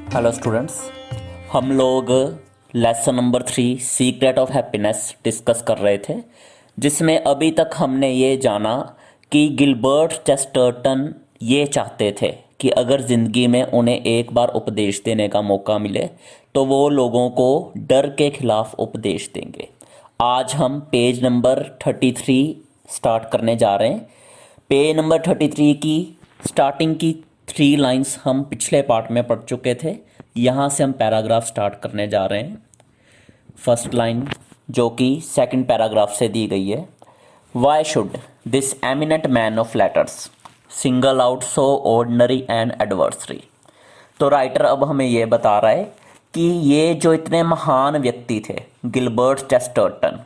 Hello students, हम लोग lesson number 3 secret of happiness discuss कर रहे थे, जिसमें अभी तक हमने ये जाना कि गिलबर्ट चेस्टरटन ये चाहते थे कि अगर ज़िंदगी में उन्हें एक बार उपदेश देने का मौका मिले तो वो लोगों को डर के खिलाफ उपदेश देंगे। आज हम पेज नंबर 33 स्टार्ट करने जा रहे हैं। पेज नंबर 33 की स्टार्टिंग की 3 लाइंस हम पिछले पार्ट में पढ़ चुके थे। यहाँ से हम पैराग्राफ स्टार्ट करने जा रहे हैं। फर्स्ट लाइन जो कि सेकंड पैराग्राफ से दी गई है, why should this eminent man of letters single out so ordinary and adversary. तो राइटर अब हमें ये बता रहा है कि ये जो इतने महान व्यक्ति थे, Gilbert Chesterton,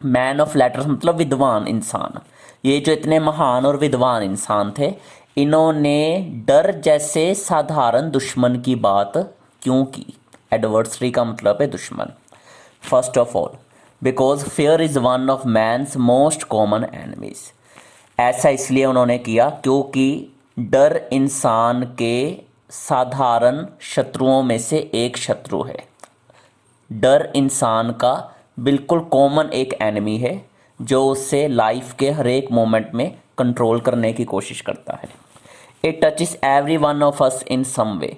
man of letters मतलब विद्वान इंसान, ये जो इतने महान और विद्वान इंसान थे, इन्होंने डर जैसे साधारण दुश्मन की बात क्यों की। एडवर्सरी का मतलब है दुश्मन। First of all because fear is one of man's most common enemies. ऐसा इसलिए उन्होंने किया क्योंकि डर इंसान के साधारण शत्रुओं में से एक शत्रु है। डर इंसान का बिल्कुल कॉमन एक एनिमी है जो उससे लाइफ के हर एक मोमेंट में कंट्रोल करने की कोशिश करता है। It touches every one of us in some way.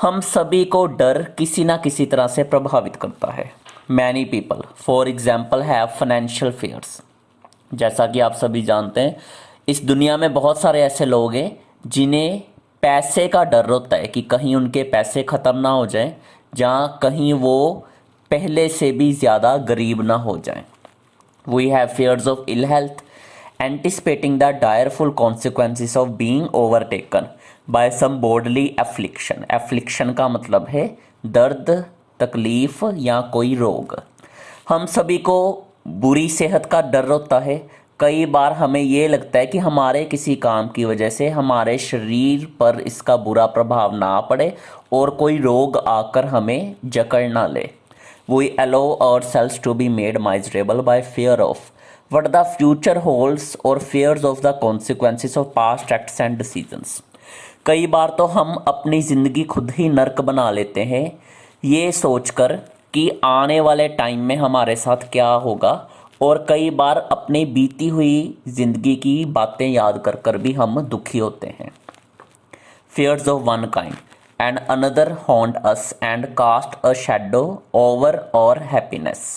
हम सभी को डर किसी ना किसी तरह से प्रभावित करता है। Many people for example have financial fears. जैसा कि आप सभी जानते हैं, इस दुनिया में बहुत सारे ऐसे लोग हैं जिन्हें पैसे का डर होता है कि कहीं उनके पैसे ख़त्म ना हो जाएं, जहाँ कहीं वो पहले से भी ज़्यादा गरीब ना हो जाएं। We have fears of ill health, anticipating the direful consequences of being overtaken by some bodily affliction। affliction का मतलब है दर्द, तकलीफ या कोई रोग। हम सभी को बुरी सेहत का डर होता है। कई बार हमें ये लगता है कि हमारे किसी काम की वजह से हमारे शरीर पर इसका बुरा प्रभाव ना पड़े और कोई रोग आकर हमें जकड़ ना ले। We allow ourselves to be made miserable by fear of what the future holds or fears of the consequences of past acts and decisions। कई बार तो हम अपनी ज़िंदगी खुद ही नर्क बना लेते हैं ये सोचकर कि आने वाले टाइम में हमारे साथ क्या होगा, और कई बार अपनी बीती हुई ज़िंदगी की बातें याद कर कर भी हम दुखी होते हैं। Fears of one kind and another haunt us and cast a shadow over our happiness।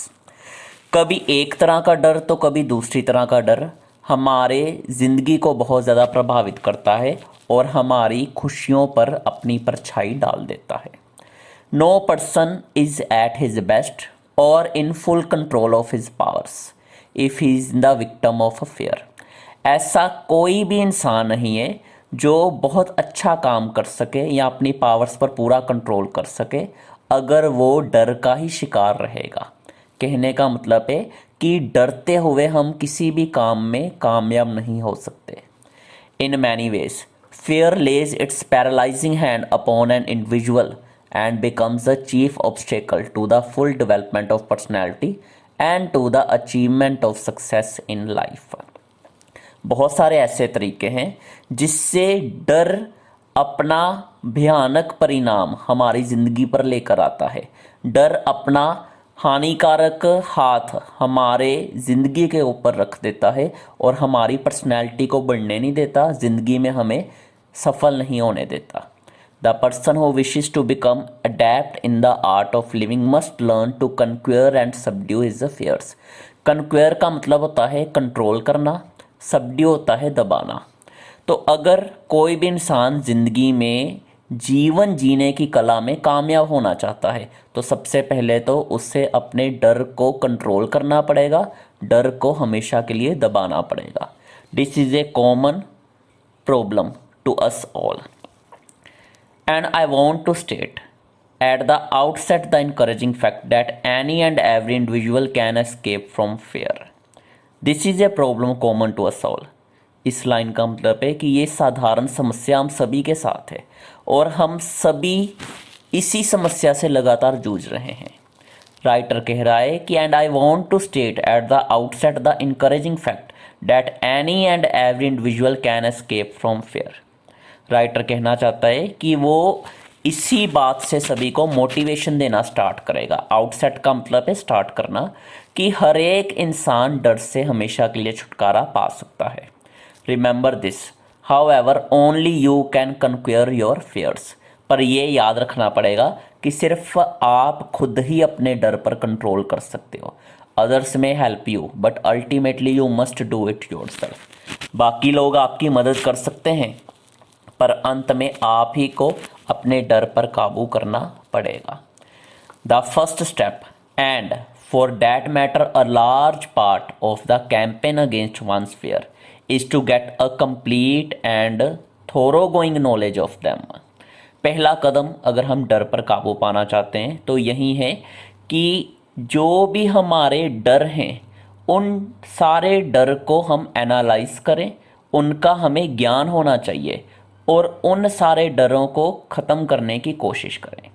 कभी एक तरह का डर तो कभी दूसरी तरह का डर हमारे ज़िंदगी को बहुत ज़्यादा प्रभावित करता है और हमारी खुशियों पर अपनी परछाई डाल देता है। No person is at his best और in full control of his powers if he is the victim of a fear. ऐसा कोई भी इंसान नहीं है जो बहुत अच्छा काम कर सके या अपनी पावर्स पर पूरा कंट्रोल कर सके अगर वो डर का ही शिकार रहेगा। कहने का मतलब है कि डरते हुए हम किसी भी काम में कामयाब नहीं हो सकते। In many ways fear lays its paralyzing hand upon an individual and becomes the chief obstacle to the full development of personality and to the achievement of success in life। बहुत सारे ऐसे तरीके हैं जिससे डर अपना भयानक परिणाम हमारी ज़िंदगी पर लेकर आता है। डर अपना हानिकारक हाथ हमारे ज़िंदगी के ऊपर रख देता है और हमारी पर्सनैलिटी को बढ़ने नहीं देता, ज़िंदगी में हमें सफल नहीं होने देता। The person who wishes to become adept in the art of living must learn to conquer and subdue his fears. Conquer का मतलब होता है कंट्रोल करना, सबड्यू होता है दबाना। तो अगर कोई भी इंसान ज़िंदगी में जीवन जीने की कला में कामयाब होना चाहता है तो सबसे पहले तो उससे अपने डर को कंट्रोल करना पड़ेगा, डर को हमेशा के लिए दबाना पड़ेगा। This is a common problem to us all and I want to state at the outset the encouraging fact that any and every individual can escape from fear। This is a problem common to us all. इस line का मतलब है कि ये साधारण समस्या हम सभी के साथ है और हम सभी इसी समस्या से लगातार जूझ रहे हैं। राइटर कह रहा है कि and I want to state at the outset the encouraging fact that any and every individual can escape from fear. Writer कहना चाहता है कि वो इसी बात से सभी को मोटिवेशन देना स्टार्ट करेगा। आउटसेट का मतलब है स्टार्ट करना, कि हर एक इंसान डर से हमेशा के लिए छुटकारा पा सकता है। Remember this, however only you can conquer your fears. पर ये याद रखना पड़ेगा कि सिर्फ आप खुद ही अपने डर पर कंट्रोल कर सकते हो। अदर्स में help you but ultimately you must do it yourself. बाकी लोग आपकी मदद कर सकते हैं, पर अंत में आप ही को अपने डर पर काबू करना पड़ेगा। The first step and for that matter a large part of the campaign against one's fear is to get a complete and thorough going knowledge of them. पहला कदम अगर हम डर पर काबू पाना चाहते हैं तो यही है कि जो भी हमारे डर हैं उन सारे डर को हम एनालाइज करें, उनका हमें ज्ञान होना चाहिए और उन सारे डरों को ख़त्म करने की कोशिश करें।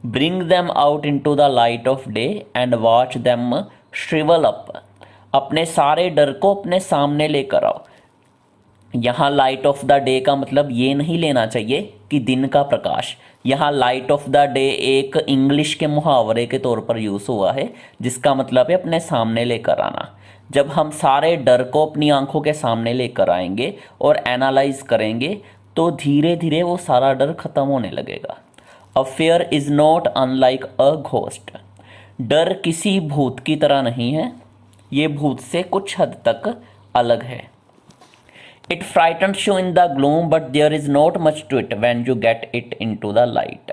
Bring them out into the light of day and watch them shrivel up. अपने सारे डर को अपने सामने लेकर आओ। यहाँ लाइट ऑफ द डे का मतलब ये नहीं लेना चाहिए कि दिन का प्रकाश। यहाँ लाइट ऑफ द डे एक इंग्लिश के मुहावरे के तौर पर यूज़ हुआ है, जिसका मतलब है अपने सामने लेकर आना। जब हम सारे डर को अपनी आंखों के सामने लेकर आएंगे और एनालाइज करेंगे तो धीरे धीरे वो सारा डर खत्म होने लगेगा। A fair is not unlike a ghost. डर किसी भूत की तरह नहीं है, ये भूत से कुछ हद तक अलग है। It frightens you in the gloom but there is not much to it when you get it into the light.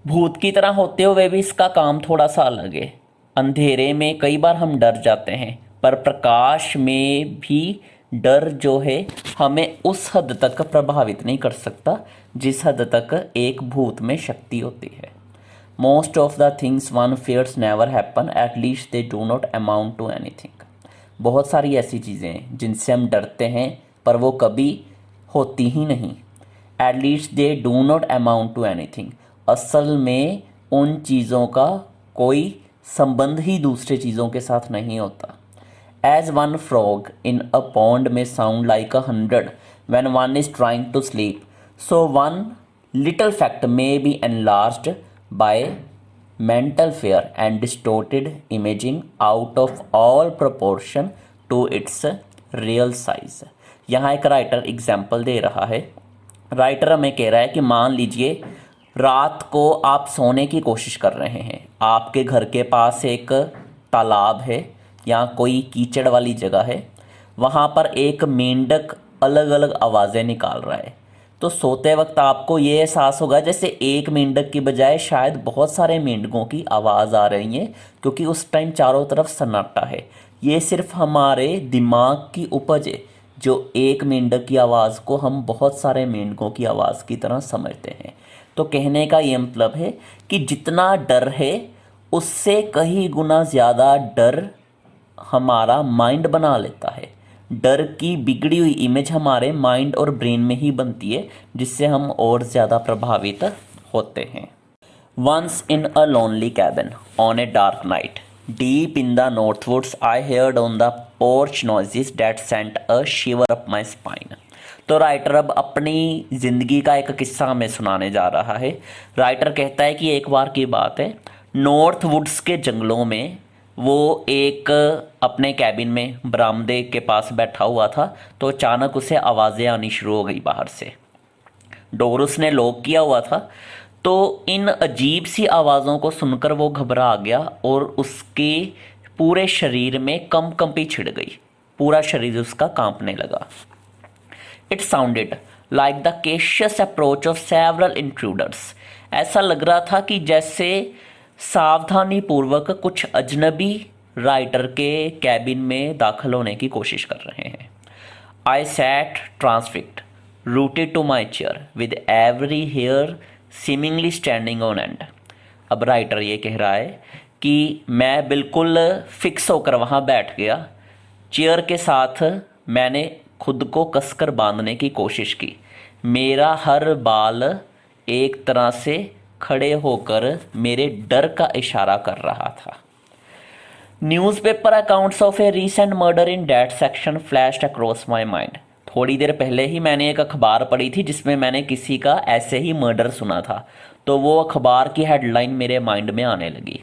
भूत की तरह होते हुए भी इसका काम थोड़ा सा अलग है। अंधेरे में कई बार हम डर जाते हैं, पर प्रकाश में भी डर जो है हमें उस हद तक प्रभावित नहीं कर सकता जिस हद तक एक भूत में शक्ति होती है। Most of the things one fears never happen, at least they do not amount to anything. बहुत सारी ऐसी चीज़ें हैं जिनसे हम डरते हैं पर वो कभी होती ही नहीं। At least they do not amount to anything. असल में उन चीज़ों का कोई संबंध ही दूसरे चीज़ों के साथ नहीं होता। As one frog in a pond may sound like 100 when one is trying to sleep, so one little fact may be enlarged by mental fear and distorted imaging out of all proportion to its real size। यहाँ एक writer example दे रहा है। Writer हमें कह रहा है कि मान लीजिए रात को आप सोने की कोशिश कर रहे हैं, आपके घर के पास एक तालाब है या कोई कीचड़ वाली जगह है, वहाँ पर एक मेंढक अलग अलग आवाज़ें निकाल रहा है। तो सोते वक्त आपको ये एहसास होगा जैसे एक मेंढक की बजाय शायद बहुत सारे मेंढकों की आवाज़ आ रही है, क्योंकि उस टाइम चारों तरफ सन्नाटा है। ये सिर्फ हमारे दिमाग की उपज है, जो एक मेंढक की आवाज़ को हम बहुत सारे मेंढकों की आवाज़ की तरह समझते हैं। तो कहने का ये मतलब है कि जितना डर है उससे कई गुना ज़्यादा डर हमारा माइंड बना लेता है। डर की बिगड़ी हुई इमेज हमारे माइंड और ब्रेन में ही बनती है, जिससे हम और ज़्यादा प्रभावित होते हैं। Once in a lonely cabin on a dark night deep in the north woods I heard on the porch noises that sent a shiver up my spine. तो राइटर अब अपनी ज़िंदगी का एक किस्सा हमें सुनाने जा रहा है। राइटर कहता है कि एक बार की बात है, नॉर्थ वुड्स के जंगलों में वो एक अपने कैबिन में बरामदे के पास बैठा हुआ था, तो अचानक उसे आवाज़ें आनी शुरू हो गई बाहर से। डोर उसने लॉक किया हुआ था, तो इन अजीब सी आवाज़ों को सुनकर वो घबरा गया और उसके पूरे शरीर में कंपी छिड़ गई। पूरा शरीर उसका कांपने लगा। It sounded like the caseous approach of several intruders. ऐसा लग रहा था कि जैसे सावधानी पूर्वक कुछ अजनबी राइटर के कैबिन में दाखिल होने की कोशिश कर रहे हैं। I sat transfixed rooted to my chair with every hair seemingly standing on end. अब राइटर ये कह रहा है कि मैं बिल्कुल फिक्स होकर वहाँ बैठ गया। चेयर के साथ मैंने खुद को कसकर बांधने की कोशिश की। मेरा हर बाल एक तरह से खड़े होकर मेरे डर का इशारा कर रहा था। Newspaper accounts of a recent murder in that section flashed across my mind. थोड़ी देर पहले ही मैंने एक अखबार पढ़ी थी जिसमें मैंने किसी का ऐसे ही मर्डर सुना था, तो वो अखबार की हेडलाइन मेरे माइंड में आने लगी।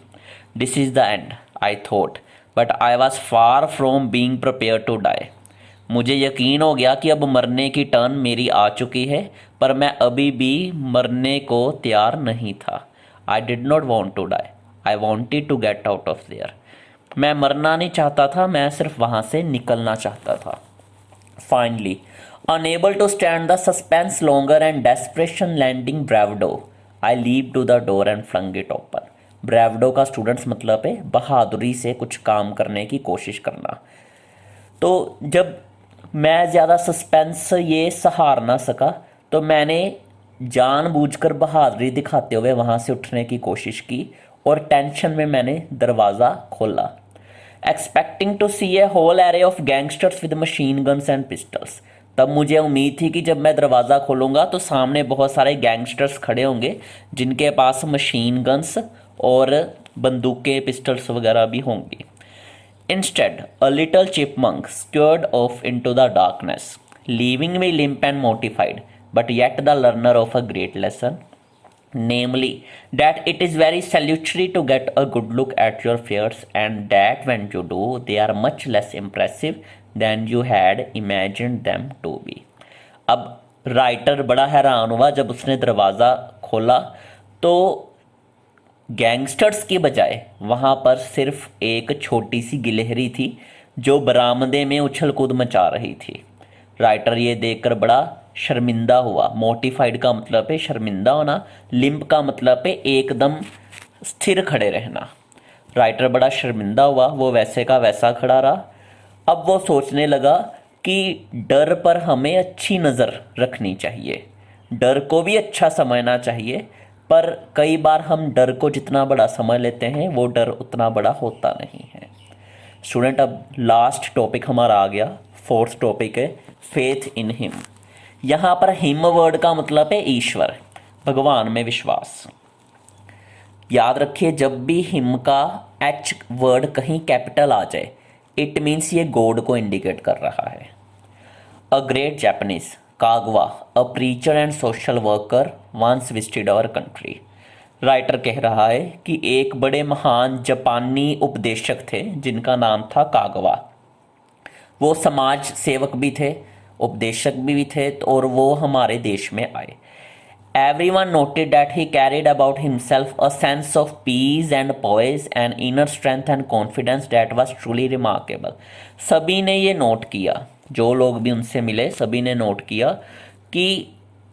This is the end I thought, but I was far from being prepared to die. मुझे यकीन हो गया कि अब मरने की टर्न मेरी आ चुकी है, पर मैं अभी भी मरने को तैयार नहीं था। I did not want to die, I wanted to get out of there. मैं मरना नहीं चाहता था, मैं सिर्फ वहाँ से निकलना चाहता था। Finally, unable to stand the suspense longer and desperation landing bravado, I leaped to the door and flung it open. ब्रेवडो का स्टूडेंट्स मतलब है बहादुरी से कुछ काम करने की कोशिश करना। तो जब मैं ज़्यादा सस्पेंस ये सहार ना सका, तो मैंने जानबूझकर बहादुरी दिखाते हुए वहाँ से उठने की कोशिश की और टेंशन में मैंने दरवाज़ा खोला। Expecting to see a whole array of gangsters with machine guns and pistols. तब मुझे उम्मीद थी कि जब मैं दरवाज़ा खोलूँगा तो सामने बहुत सारे गैंगस्टर्स खड़े होंगे जिनके पास मशीन गन्स और बंदूकें पिस्टल्स वगैरह भी होंगी। Instead, a little chipmunk scurried off into the darkness, leaving me limp and mortified, but yet the learner of a great lesson, namely, that it is very salutary to get a good look at your fears, and that when you do, they are much less impressive than you had imagined them to be. अब writer बड़ा हैरान हुआ जब उसने दरवाज़ा खोला तो gangsters की बजाय वहाँ पर सिर्फ एक छोटी सी गिलहरी थी जो बरामदे में उछल कूद मचा रही थी। राइटर ये देखकर बड़ा शर्मिंदा हुआ। मोटिफाइड का मतलब है शर्मिंदा होना, लिम्प का मतलब है एकदम स्थिर खड़े रहना। राइटर बड़ा शर्मिंदा हुआ, वो वैसे का वैसा खड़ा रहा। अब वो सोचने लगा कि डर पर हमें अच्छी नज़र रखनी चाहिए, डर को भी अच्छा समझना चाहिए, पर कई बार हम डर को जितना बड़ा समझ लेते हैं वो डर उतना बड़ा होता नहीं है। स्टूडेंट, अब लास्ट टॉपिक हमारा आ गया, फोर्थ टॉपिक है फेथ इन हिम। यहाँ पर हिम वर्ड का मतलब है ईश्वर, भगवान में विश्वास। याद रखिए जब भी हिम का एच वर्ड कहीं कैपिटल आ जाए इट मीन्स ये गॉड को इंडिकेट कर रहा है। A great Japanese Kagawa, a preacher and social worker once visited our country. Writer कह रहा है कि एक बड़े महान जापानी उपदेशक थे जिनका नाम था कागवा। वो समाज सेवक भी थे, उपदेशक भी थे, और वो हमारे देश में आए। Everyone noted that he carried about himself a sense of peace and poise and inner strength and confidence that was truly remarkable. सभी ने ये नोट किया, जो लोग भी उनसे मिले सभी ने नोट किया कि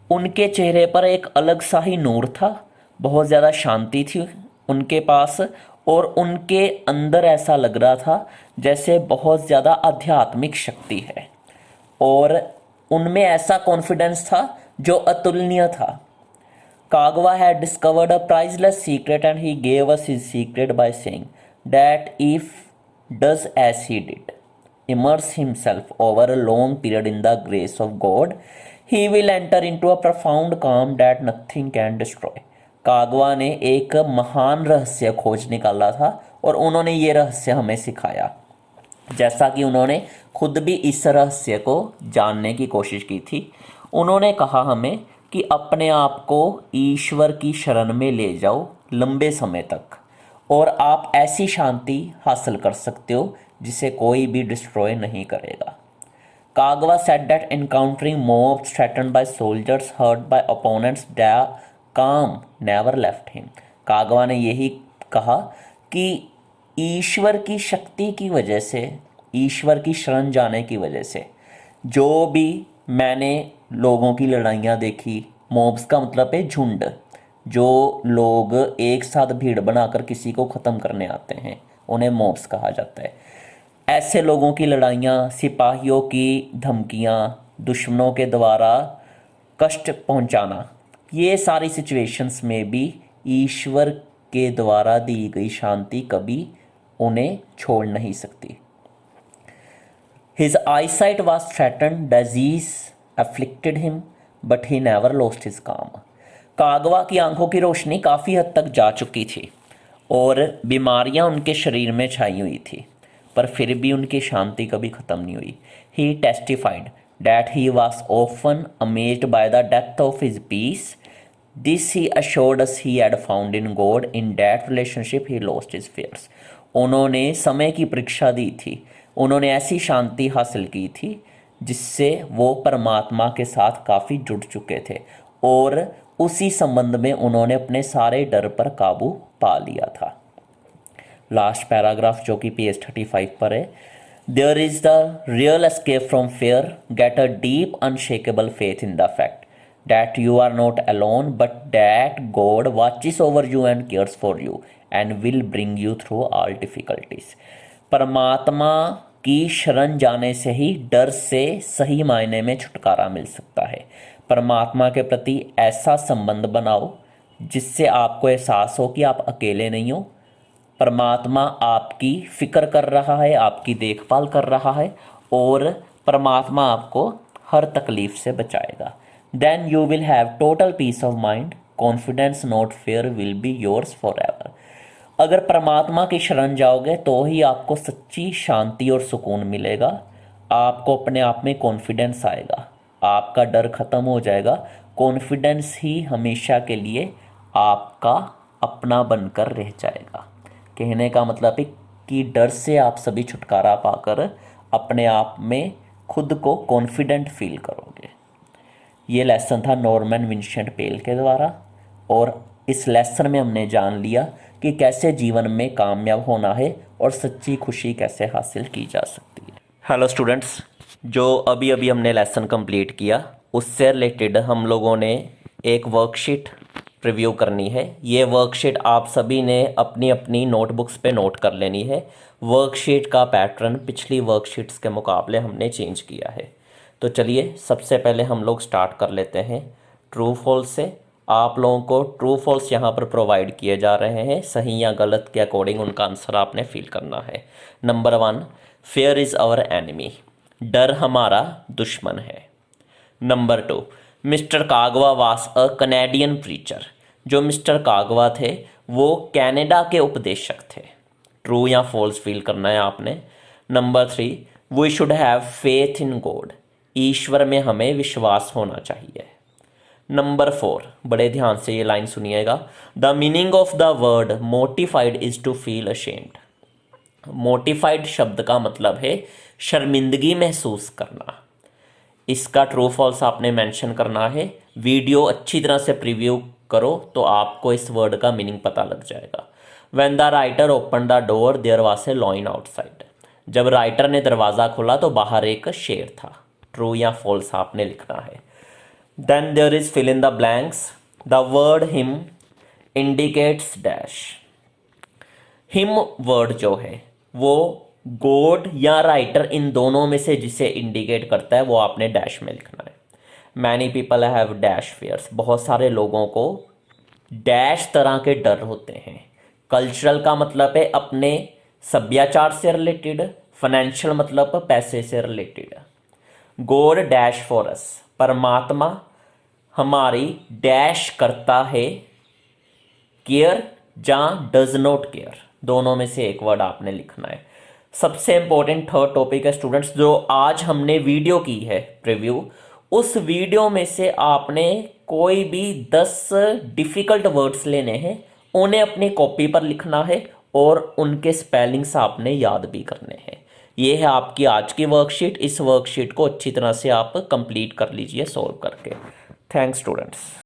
उनके चेहरे पर एक अलग सा ही नूर था, बहुत ज़्यादा शांति थी उनके पास, और उनके अंदर ऐसा लग रहा था जैसे बहुत ज़्यादा आध्यात्मिक शक्ति है, और उनमें ऐसा कॉन्फिडेंस था जो अतुलनीय था। Kagawa had discovered a priceless secret and he gave us his secret by saying that if does as he did, immerse himself over a long period in the grace of God, he will enter into a profound calm that nothing can destroy. कागवा ने एक महान रहस्य खोज निकाला था और उन्होंने ये रहस्य हमें सिखाया, जैसा कि उन्होंने खुद भी इस रहस्य को जानने की कोशिश की थी। उन्होंने कहा हमें कि अपने आप को ईश्वर की शरण में ले जाओ लंबे समय तक, और आप ऐसी शांति हासिल कर सकते हो जिसे कोई भी डिस्ट्रॉय नहीं करेगा। Kagawa said that encountering mobs threatened by soldiers hurt by opponents the calm never left him. Kagawa ने यही कहा कि ईश्वर की शक्ति की वजह से, ईश्वर की शरण जाने की वजह से जो भी मैंने लोगों की लड़ाइयाँ देखी, मॉब्स का मतलब है झुंड, जो लोग एक साथ भीड़ बनाकर किसी को ख़त्म करने आते हैं उन्हें मॉब्स कहा जाता है। ऐसे लोगों की लड़ाइयाँ, सिपाहियों की धमकियाँ, दुश्मनों के द्वारा कष्ट पहुँचाना, ये सारी सिचुएशंस में भी ईश्वर के द्वारा दी गई शांति कभी उन्हें छोड़ नहीं सकती। His eyesight was threatened, disease afflicted him, but he never lost his calm. कागवा की आंखों की रोशनी काफ़ी हद तक जा चुकी थी और बीमारियां उनके शरीर में छाई हुई थी, पर फिर भी उनकी शांति कभी ख़त्म नहीं हुई। He testified that he was often amazed by the depth of his peace. This he assured us he had found in God. In that relationship he lost his fears. उन्होंने समय की परीक्षा दी थी, उन्होंने ऐसी शांति हासिल की थी जिससे वो परमात्मा के साथ काफ़ी जुड़ चुके थे और उसी संबंध में उन्होंने अपने सारे डर पर काबू पा लिया था। लास्ट पैराग्राफ जो कि पेज 35 पर है, there is the real escape from fear, get a deep unshakable faith in the fact that you are not alone but that God watches over you and cares for you and will bring you through all difficulties. परमात्मा की शरण जाने से ही डर से सही मायने में छुटकारा मिल सकता है। परमात्मा के प्रति ऐसा संबंध बनाओ जिससे आपको एहसास हो कि आप अकेले नहीं हो, परमात्मा आपकी फ़िक्र कर रहा है, आपकी देखभाल कर रहा है और परमात्मा आपको हर तकलीफ़ से बचाएगा। Then you will have total peace of mind, confidence not fear will be yours for ever. अगर परमात्मा की शरण जाओगे तो ही आपको सच्ची शांति और सुकून मिलेगा, आपको अपने आप में कॉन्फिडेंस आएगा, आपका डर ख़त्म हो जाएगा। कॉन्फिडेंस ही हमेशा के लिए आपका अपना बनकर रह जाएगा। कहने का मतलब है कि डर से आप सभी छुटकारा पाकर अपने आप में खुद को कॉन्फिडेंट फील करोगे। ये लेसन था नॉर्मन विंसेंट पेल के द्वारा और इस लेसन में हमने जान लिया कि कैसे जीवन में कामयाब होना है और सच्ची खुशी कैसे हासिल की जा सकती है। हेलो स्टूडेंट्स, जो अभी अभी हमने लेसन कंप्लीट किया उससे रिलेटेड हम लोगों ने एक वर्कशीट रिव्यू करनी है। ये वर्कशीट आप सभी ने अपनी अपनी नोटबुक्स पे नोट कर लेनी है। वर्कशीट का पैटर्न पिछली वर्कशीट्स के मुकाबले हमने चेंज किया है। तो चलिए सबसे पहले हम लोग स्टार्ट कर लेते हैं ट्रू फॉल्स से। आप लोगों को ट्रू फॉल्स यहाँ पर प्रोवाइड किए जा रहे हैं, सही या गलत के अकॉर्डिंग उनका आंसर आपने फिल करना है। Number 1, fear is our enemy, डर हमारा दुश्मन है। Number 2, mister Kagawa was a Canadian preacher, जो मिस्टर कागवा थे वो कनाडा के उपदेशक थे। ट्रू या फॉल्स फील करना है आपने। Number 3, we should have faith in God, ईश्वर में हमें विश्वास होना चाहिए। नंबर 4, बड़े ध्यान से ये लाइन सुनिएगा, the meaning of the word mortified is to feel ashamed. Mortified शब्द का मतलब है शर्मिंदगी महसूस करना। इसका ट्रू फॉल्स आपने मेंशन करना है। वीडियो अच्छी तरह से प्रीव्यू करो तो आपको इस वर्ड का मीनिंग पता लग जाएगा। When the writer open the door there was a lion outside, जब राइटर ने दरवाज़ा खोला तो बाहर एक शेर था। ट्रू या फॉल्स आपने लिखना है। Then there is fill in the blanks, the word him indicates dash. Him word जो है वो गॉड या राइटर इन दोनों में से जिसे इंडिकेट करता है वो आपने डैश में लिखना है। Many people have dash fears, बहुत सारे लोगों को डैश तरह के डर होते हैं। कल्चरल का मतलब है अपने सभ्याचार से रिलेटेड, फाइनेंशियल मतलब पैसे से related. God dash for us, परमात्मा हमारी डैश करता है, केयर या डज नॉट केयर, दोनों में से एक वर्ड आपने लिखना है। सबसे इंपॉर्टेंट थर्ड टॉपिक है स्टूडेंट्स, जो आज हमने वीडियो की है प्रीव्यू, उस वीडियो में से आपने कोई भी 10 डिफ़िकल्ट वर्ड्स लेने हैं, उन्हें अपनी कॉपी पर लिखना है और उनके स्पेलिंग्स आपने याद भी करने हैं। ये है आपकी आज की वर्कशीट। इस वर्कशीट को अच्छी तरह से आप कंप्लीट कर लीजिए सॉल्व करके। Thanks students.